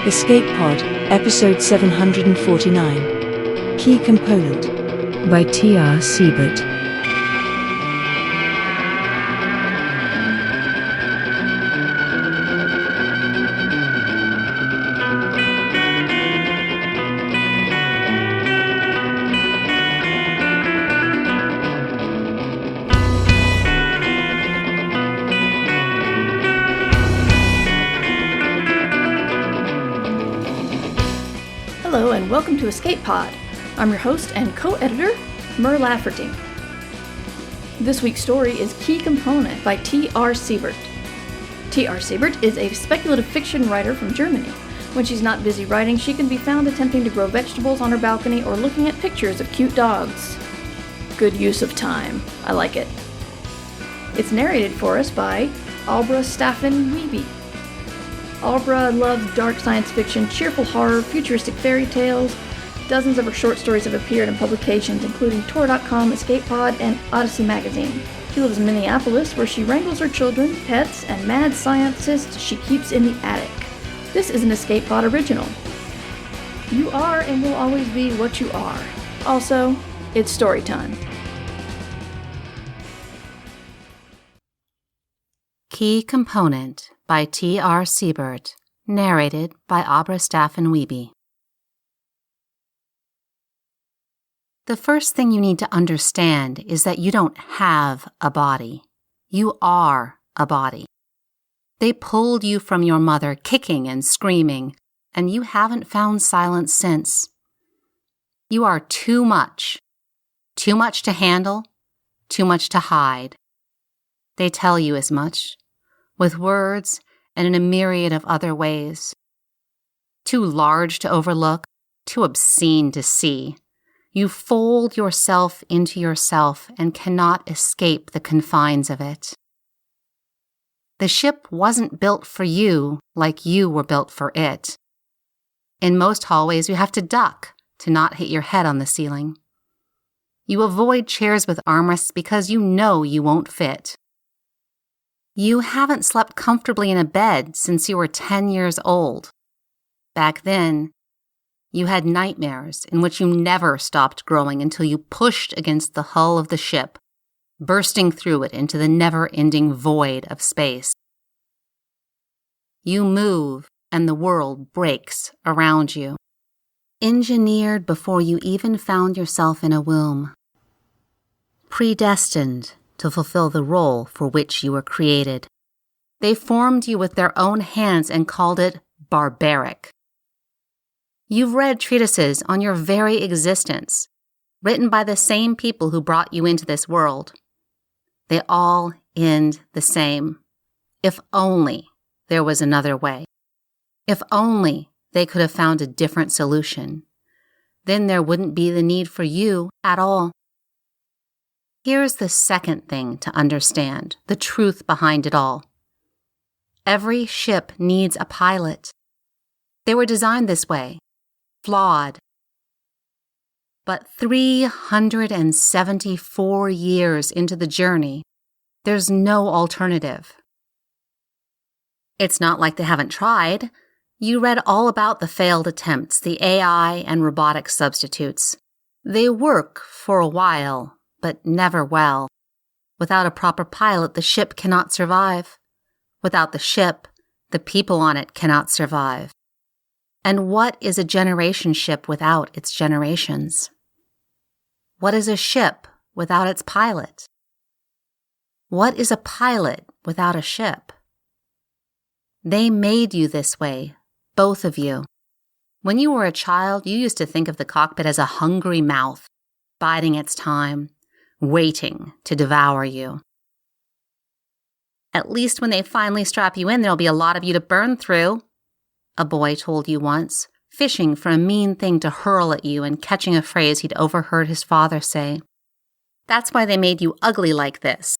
Escape Pod, Episode 749. Key Component. By T.R. Siebert. Hello and welcome to Escape Pod. I'm your host and co-editor, Mur Lafferty. This week's story is Key Component by T.R. Siebert. T.R. Siebert is a speculative fiction writer from Germany. When she's not busy writing, she can be found attempting to grow vegetables on her balcony or looking at pictures of cute dogs. Good use of time. I like it. It's narrated for us by Albra Staffen Wiebe. Albra loves dark science fiction, cheerful horror, futuristic fairy tales. Dozens of her short stories have appeared in publications including Tor.com, Escape Pod, and Odyssey Magazine. She lives in Minneapolis, where she wrangles her children, pets, and mad scientists she keeps in the attic. This is an Escape Pod original. You are and will always be what you are. Also, it's story time. Key Component by T.R. Siebert, narrated by Albra Staffen Wiebe. The first thing you need to understand is that you don't have a body. You are a body. They pulled you from your mother kicking and screaming, and you haven't found silence since. You are too much to handle, too much to hide. They tell you as much, with words and in a myriad of other ways. Too large to overlook, too obscene to see. You fold yourself into yourself and cannot escape the confines of it. The ship wasn't built for you like you were built for it. In most hallways, you have to duck to not hit your head on the ceiling. You avoid chairs with armrests because you know you won't fit. You haven't slept comfortably in a bed since you were 10 years old. Back then, you had nightmares in which you never stopped growing until you pushed against the hull of the ship, bursting through it into the never-ending void of space. You move, and the world breaks around you. Engineered before you even found yourself in a womb. Predestined to fulfill the role for which you were created. They formed you with their own hands and called it barbaric. You've read treatises on your very existence, written by the same people who brought you into this world. They all end the same. If only there was another way. If only they could have found a different solution. Then there wouldn't be the need for you at all. Here's the second thing to understand, the truth behind it all. Every ship needs a pilot. They were designed this way, flawed. But 374 years into the journey, there's no alternative. It's not like they haven't tried. You read all about the failed attempts, the AI and robotic substitutes. They work for a while, but never well. Without a proper pilot, the ship cannot survive. Without the ship, the people on it cannot survive. And what is a generation ship without its generations? What is a ship without its pilot? What is a pilot without a ship? They made you this way, both of you. When you were a child, you used to think of the cockpit as a hungry mouth, biding its time, waiting to devour you. At least when they finally strap you in, there'll be a lot of you to burn through, a boy told you once, fishing for a mean thing to hurl at you and catching a phrase he'd overheard his father say. That's why they made you ugly like this.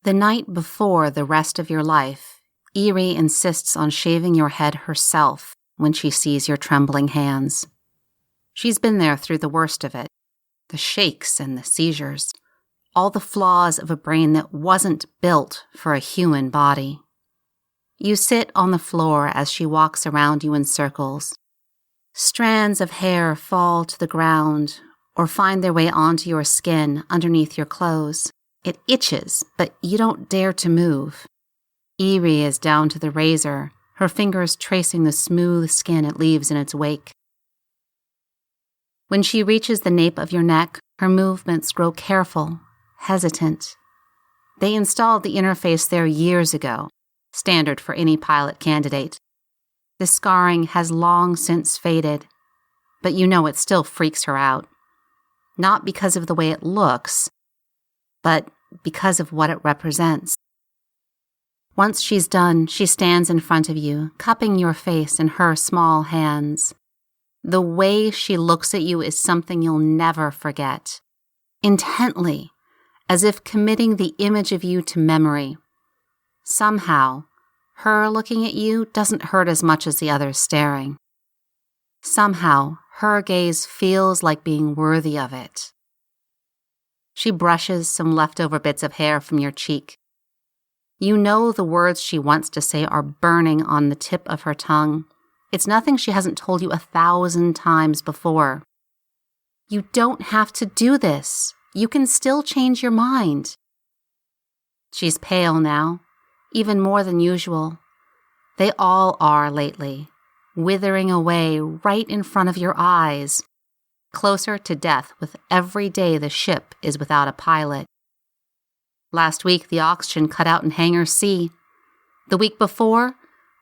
The night before the rest of your life, Eerie insists on shaving your head herself when she sees your trembling hands. She's been there through the worst of it. The shakes and the seizures, all the flaws of a brain that wasn't built for a human body. You sit on the floor as she walks around you in circles. Strands of hair fall to the ground or find their way onto your skin underneath your clothes. It itches, but you don't dare to move. Eerie is down to the razor, her fingers tracing the smooth skin it leaves in its wake. When she reaches the nape of your neck, her movements grow careful, hesitant. They installed the interface there years ago, standard for any pilot candidate. The scarring has long since faded, but you know it still freaks her out. Not because of the way it looks, but because of what it represents. Once she's done, she stands in front of you, cupping your face in her small hands. The way she looks at you is something you'll never forget. Intently, as if committing the image of you to memory. Somehow, her looking at you doesn't hurt as much as the others staring. Somehow, her gaze feels like being worthy of it. She brushes some leftover bits of hair from your cheek. You know the words she wants to say are burning on the tip of her tongue. It's nothing she hasn't told you 1,000 times before. You don't have to do this. You can still change your mind. She's pale now, even more than usual. They all are lately, withering away right in front of your eyes, closer to death with every day the ship is without a pilot. Last week, the oxygen cut out in Hangar C. The week before,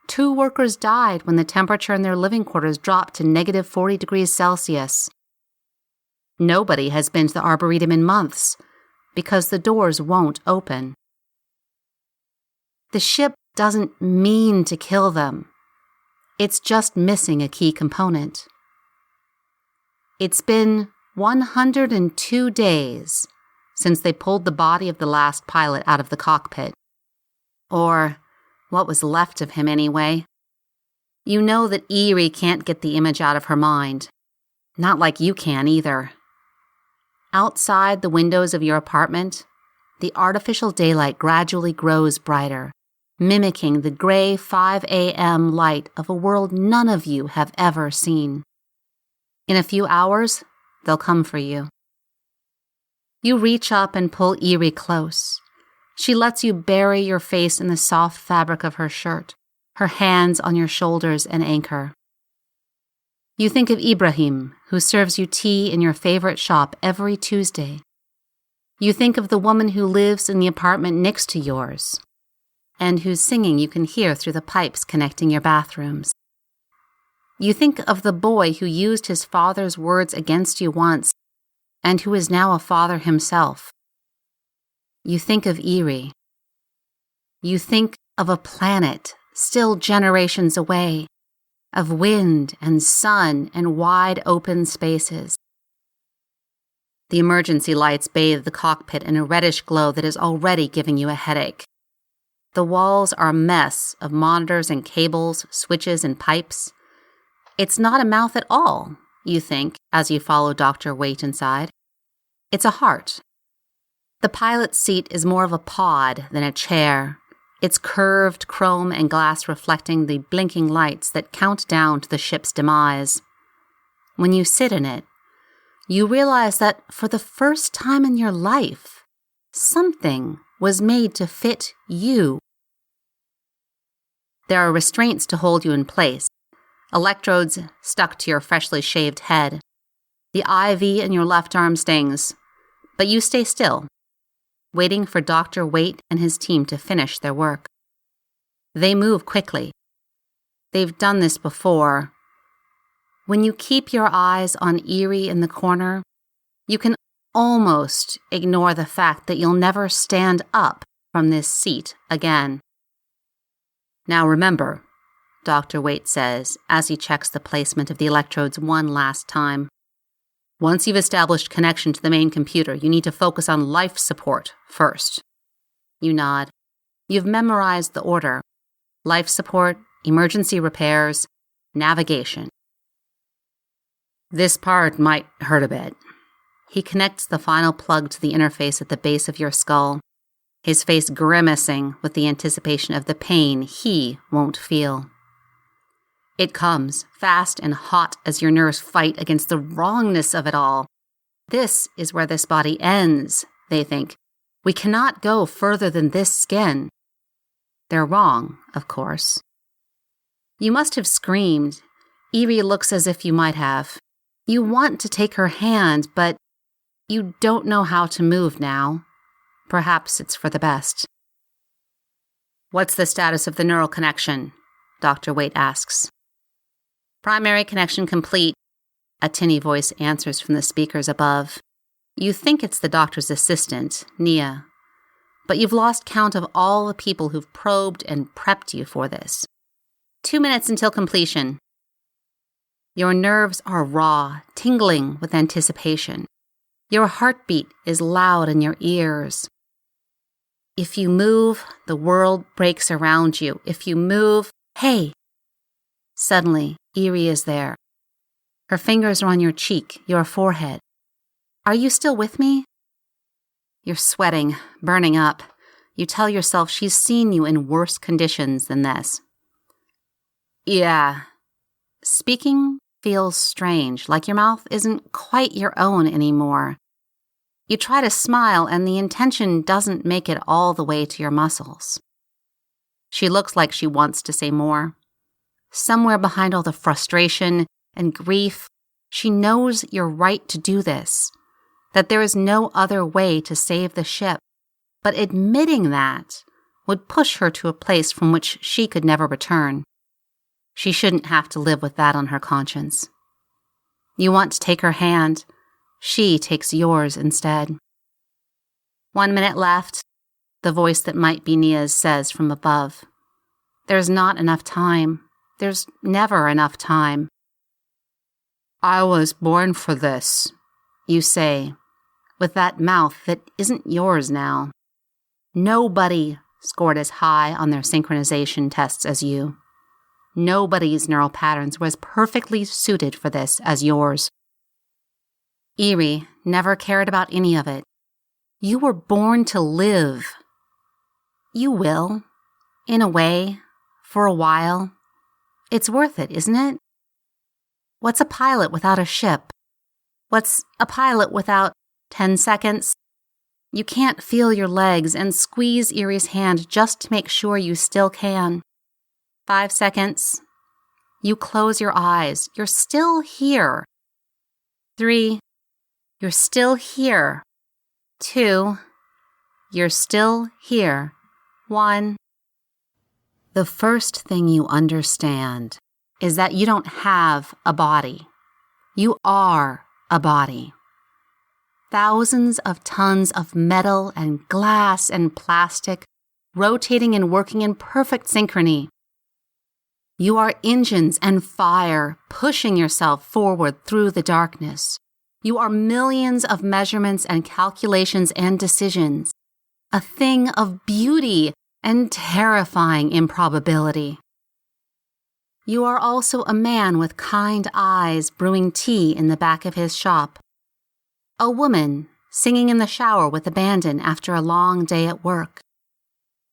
2 workers died when the temperature in their living quarters dropped to negative 40 degrees Celsius. Nobody has been to the Arboretum in months because the doors won't open. The ship doesn't mean to kill them. It's just missing a key component. It's been 102 days since they pulled the body of the last pilot out of the cockpit. Or what was left of him anyway. You know that Eerie can't get the image out of her mind. Not like you can either. Outside the windows of your apartment, the artificial daylight gradually grows brighter, mimicking the gray 5 a.m. light of a world none of you have ever seen. In a few hours, they'll come for you. You reach up and pull Eerie close. She lets you bury your face in the soft fabric of her shirt, her hands on your shoulders and anchor. You think of Ibrahim, who serves you tea in your favorite shop every Tuesday. You think of the woman who lives in the apartment next to yours, and whose singing you can hear through the pipes connecting your bathrooms. You think of the boy who used his father's words against you once, and who is now a father himself. You think of Eerie. You think of a planet still generations away, of wind and sun and wide open spaces. The emergency lights bathe the cockpit in a reddish glow that is already giving you a headache. The walls are a mess of monitors and cables, switches and pipes. It's not a mouth at all, you think, as you follow Dr. Waite inside. It's a heart. The pilot's seat is more of a pod than a chair, its curved chrome and glass reflecting the blinking lights that count down to the ship's demise. When you sit in it, you realize that for the first time in your life, something was made to fit you. There are restraints to hold you in place, electrodes stuck to your freshly shaved head. The IV in your left arm stings, but you stay still, waiting for Dr. Waite and his team to finish their work. They move quickly. They've done this before. When you keep your eyes on Eerie in the corner, you can almost ignore the fact that you'll never stand up from this seat again. Now remember, Dr. Waite says as he checks the placement of the electrodes one last time. Once you've established connection to the main computer, you need to focus on life support first. You nod. You've memorized the order. Life support, emergency repairs, navigation. This part might hurt a bit. He connects the final plug to the interface at the base of your skull. his face grimacing with the anticipation of the pain he won't feel. It comes, fast and hot as your nerves fight against the wrongness of it all. This is where this body ends, they think. We cannot go further than this skin. They're wrong, of course. You must have screamed. Eerie looks as if you might have. You want to take her hand, but you don't know how to move now. Perhaps it's for the best. What's the status of the neural connection? Dr. Waite asks. Primary connection complete, a tinny voice answers from the speakers above. You think it's the doctor's assistant, Nia, but you've lost count of all the people who've probed and prepped you for this. 2 minutes until completion. Your nerves are raw, tingling with anticipation. Your heartbeat is loud in your ears. If you move, the world breaks around you. If you move, hey! Suddenly, Eerie is there. Her fingers are on your cheek, your forehead. Are you still with me? You're sweating, burning up. You tell yourself she's seen you in worse conditions than this. Yeah. Speaking feels strange, like your mouth isn't quite your own anymore. You try to smile, and the intention doesn't make it all the way to your muscles. She looks like she wants to say more. Somewhere behind all the frustration and grief, she knows you're right to do this, that there is no other way to save the ship, but admitting that would push her to a place from which she could never return. She shouldn't have to live with that on her conscience. You want to take her hand. She takes yours instead. 1 minute left, the voice that might be Nia's says from above. There's not enough time. There's never enough time. I was born for this, you say, with that mouth that isn't yours now. Nobody scored as high on their synchronization tests as you. Nobody's neural patterns were as perfectly suited for this as yours. Eerie never cared about any of it. You were born to live. You will, in a way, for a while. It's worth it, isn't it? What's a pilot without a ship? What's a pilot without 10 seconds? You can't feel your legs and squeeze Eerie's hand just to make sure you still can. 5 seconds. You close your eyes. You're still here. 3. You're still here. 2. You're still here. 1. The first thing you understand is that you don't have a body. You are a body. Thousands of tons of metal and glass and plastic rotating and working in perfect synchrony. You are engines and fire pushing yourself forward through the darkness. You are millions of measurements and calculations and decisions, a thing of beauty and terrifying improbability. You are also a man with kind eyes brewing tea in the back of his shop. A woman singing in the shower with abandon after a long day at work.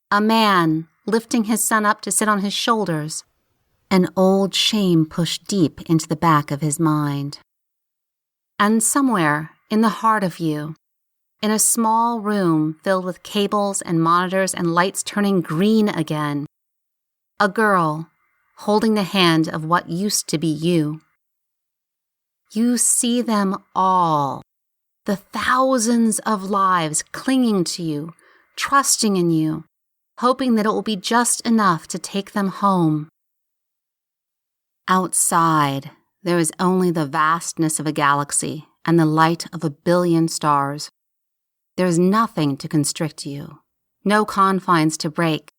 A man lifting his son up to sit on his shoulders, an old shame pushed deep into the back of his mind. And somewhere in the heart of you, in a small room filled with cables and monitors and lights turning green again, a girl holding the hand of what used to be you. You see them all, the thousands of lives clinging to you, trusting in you, hoping that it will be just enough to take them home. Outside, there is only the vastness of a galaxy and the light of 1 billion stars. There is nothing to constrict you, no confines to break.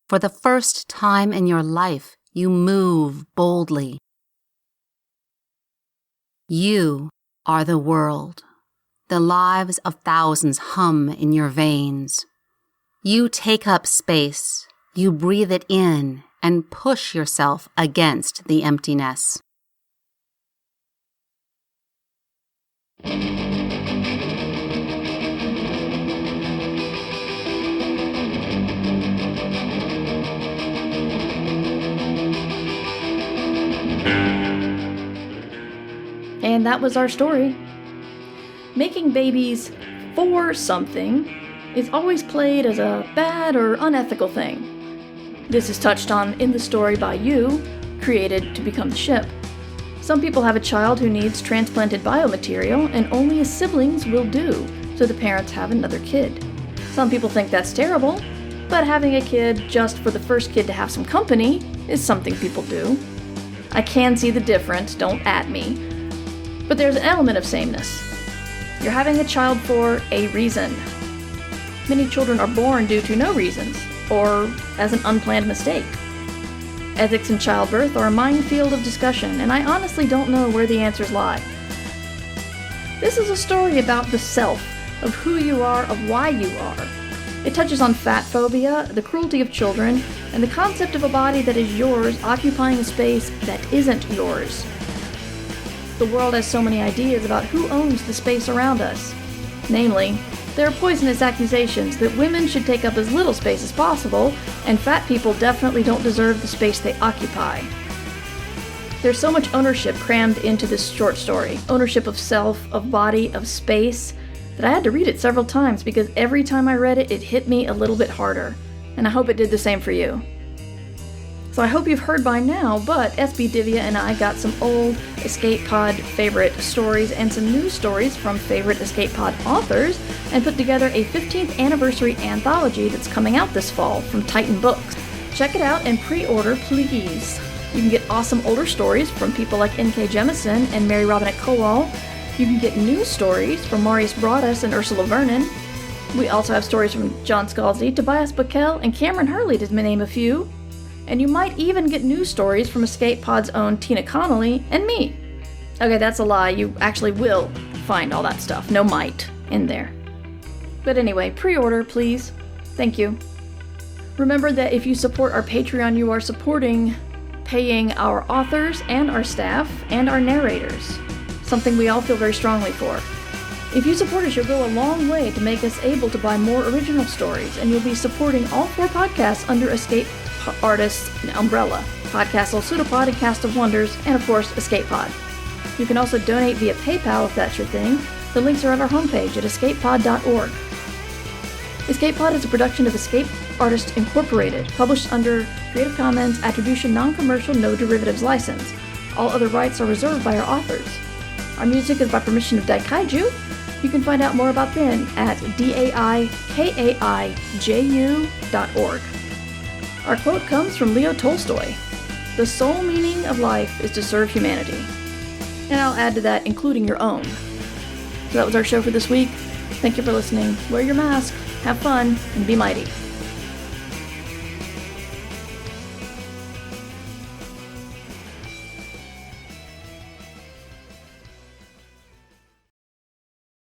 For the first time in your life, you move boldly. You are the world. The lives of thousands hum in your veins. You take up space. You breathe it in and push yourself against the emptiness. And that was our story. Making babies for something is always played as a bad or unethical thing. This is touched on in the story by you, created to become the ship. Some people have a child who needs transplanted biomaterial, and only his siblings will do, so the parents have another kid. Some people think that's terrible, but having a kid just for the first kid to have some company is something people do. I can see the difference, don't at me. But there's an element of sameness. You're having a child for a reason. Many children are born due to no reasons, or as an unplanned mistake. Ethics in childbirth are a minefield of discussion, and I honestly don't know where the answers lie. This is a story about the self, of who you are, of why you are. It touches on fat phobia, the cruelty of children, and the concept of a body that is yours occupying a space that isn't yours. The world has so many ideas about who owns the space around us. Namely, there are poisonous accusations that women should take up as little space as possible, and fat people definitely don't deserve the space they occupy. There's so much ownership crammed into this short story. Ownership of self, of body, of space, that I had to read it several times because every time I read it, it hit me a little bit harder. And I hope it did the same for you. So I hope you've heard by now, but SB Divya and I got some old Escape Pod favorite stories and some new stories from favorite Escape Pod authors and put together a 15th anniversary anthology that's coming out this fall from Titan Books. Check it out and pre-order, please. You can get awesome older stories from people like N.K. Jemisin and Mary Robinette Kowal. You can get new stories from Marius Broaddus and Ursula Vernon. We also have stories from John Scalzi, Tobias Buckell, and Cameron Hurley, to name a few. And you might even get new stories from Escape Pod's own Tina Connolly and me. Okay, that's a lie. You actually will find all that stuff. No might in there. But anyway, pre-order, please. Thank you. Remember that if you support our Patreon, you are supporting paying our authors and our staff and our narrators. Something we all feel very strongly for. If you support us, you'll go a long way to make us able to buy more original stories, and you'll be supporting all 4 podcasts under Escape Artists umbrella: Podcast El Pseudopod and Cast of Wonders, and of course, Escape Pod. You can also donate via PayPal if that's your thing. The links are at our homepage at escapepod.org. Escape Pod is a production of Escape Artists Incorporated, published under Creative Commons Attribution Non-Commercial No Derivatives License. All other rights are reserved by our authors. Our music is by permission of Daikaiju. You can find out more about them at daikaiju.org. Our quote comes from Leo Tolstoy: "The sole meaning of life is to serve humanity." And I'll add to that, including your own. So that was our show for this week. Thank you for listening. Wear your mask, have fun, and be mighty.